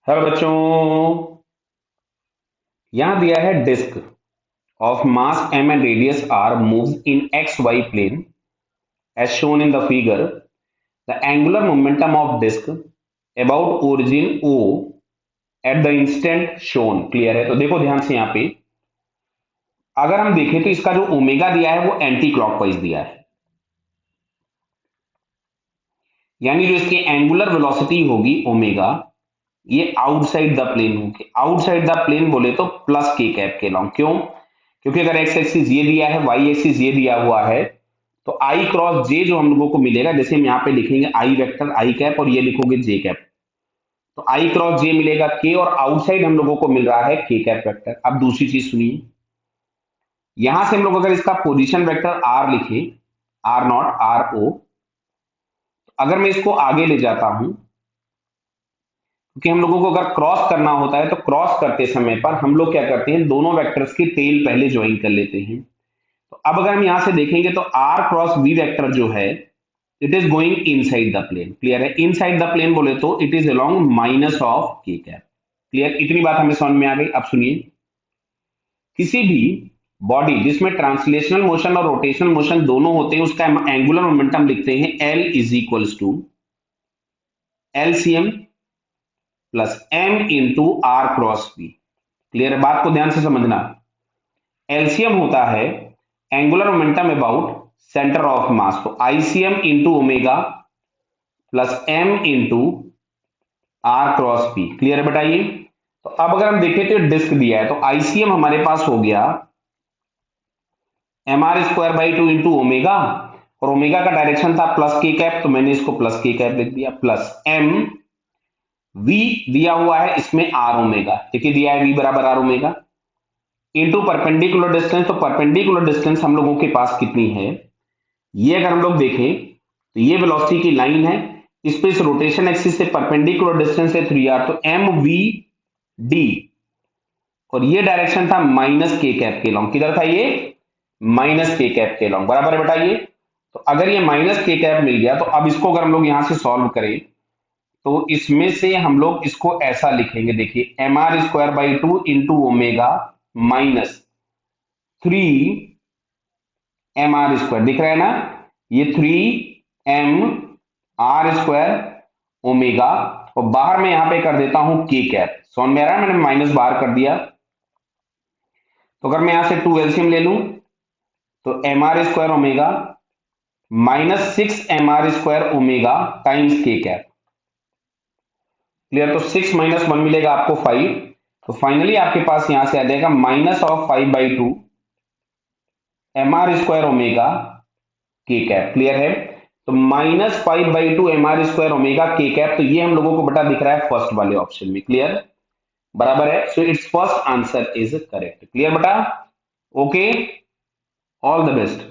Hello बच्चों। यहां दिया है disc of mass m and radius r moves in X Y plane as shown in the figure. The angular momentum of disc about origin o at the instant shown. Clear है? तो देखो ध्यान से यहां पे अगर हम देखें तो इसका जो ओमेगा दिया है वो एंटी क्लॉकवाइज दिया है, यानी जो इसकी एंगुलर वेलोसिटी होगी ओमेगा, ये आउटसाइड द प्लेन होगी। आउटसाइड द प्लेन बोले तो प्लस के कैप के लॉन्ग। क्यों? क्योंकि अगर एक्स एक्सिस ये दिया है, वाई एक्सिस ये दिया हुआ है, तो आई क्रॉस जे जो हम लोगों को मिलेगा, जैसे हम यहाँ पे लिखेंगे आई वेक्टर आई कैप और ये लिखोगे जे कैप, तो आई क्रॉस जे मिलेगा के, और आउटसाइड हम लोगों को मिल रहा है के कैप वेक्टर। अब दूसरी चीज सुनिए, यहां से हम लोग अगर इसका पोजीशन वेक्टर आर लिखे, आर नॉट आर ओ, अगर मैं इसको आगे ले जाता हूं, क्योंकि हम लोगों को अगर क्रॉस करना होता है तो क्रॉस करते समय पर हम लोग क्या करते हैं, दोनों वेक्टर्स की टेल पहले ज्वाइन कर लेते हैं। तो अब अगर हम यहां से देखेंगे तो आर क्रॉस वी वेक्टर जो है, it is going inside the plane. Clear है? इनसाइड द प्लेन बोले तो it is along minus of K cap. Clear? इतनी बात हमें समझ में आ गई। अब सुनिए, किसी भी बॉडी जिसमें ट्रांसलेशनल मोशन और रोटेशनल मोशन दोनों होते हैं, उसका एंगुलर मोमेंटम लिखते हैं L is equals to LCM plus M into R cross P. Clear है? बात को ध्यान से समझना। एलसीएम होता है angular momentum about centre of mass, तो ICM into omega plus M into R cross P. Clear है बेटा? ये तो अब अगर हम देखें तो डिस्क दिया है, तो आईसीएम हमारे पास हो गया M R square by two into omega, और ओमेगा का डायरेक्शन था प्लस के कैप, तो मैंने इसको प्लस के कैप लिख दिया, प्लस एम वी दिया हुआ है इसमें आर ओमेगा, देखिए दिया है वी बराबर R omega, into perpendicular distance. तो परपेंडिकुलर डिस्टेंस हम लोगों के पास कितनी है, ये अगर हम लोग देखें तो ये वेलोसिटी की लाइन है, इस पे इस रोटेशन एक्सिस से परपेंडिकुलर डिस्टेंस है 3r, तो एम वी डी, और ये डायरेक्शन था माइनस के कैप के लॉन्ग। किधर था ये? माइनस के कैप के लॉन्ग। बराबर है बेटा? ये तो अगर ये माइनस के कैप मिल गया, तो अब इसको अगर हम लोग यहां से सॉल्व करें तो इसमें से हम लोग इसको ऐसा लिखेंगे, देखिए M R square by two into omega minus 3 mr square. दिख रहा है ना? ये 3 mr स्क्वायर ओमेगा, और बाहर में यहां पे कर देता हूं के कैप। समझ में आ रहा है? मैंने माइनस बाहर कर दिया, तो अगर मैं यहां से 2 एलसीएम ले लूं तो M R square omega minus 6 mr square omega times K cap. Clear? तो 6 माइनस 1 मिलेगा आपको 5, तो फाइनली आपके पास यहां से आ जाएगा minus of 5/2 mr square omega के कैप। क्लियर है? तो माइनस 5/2 mr स्क्वायर ओमेगा के कैप, तो ये हम लोगों को बेटा दिख रहा है फर्स्ट वाले ऑप्शन में। क्लियर? बराबर है? So it's first answer is correct. Clear बेटा? Okay, all the best.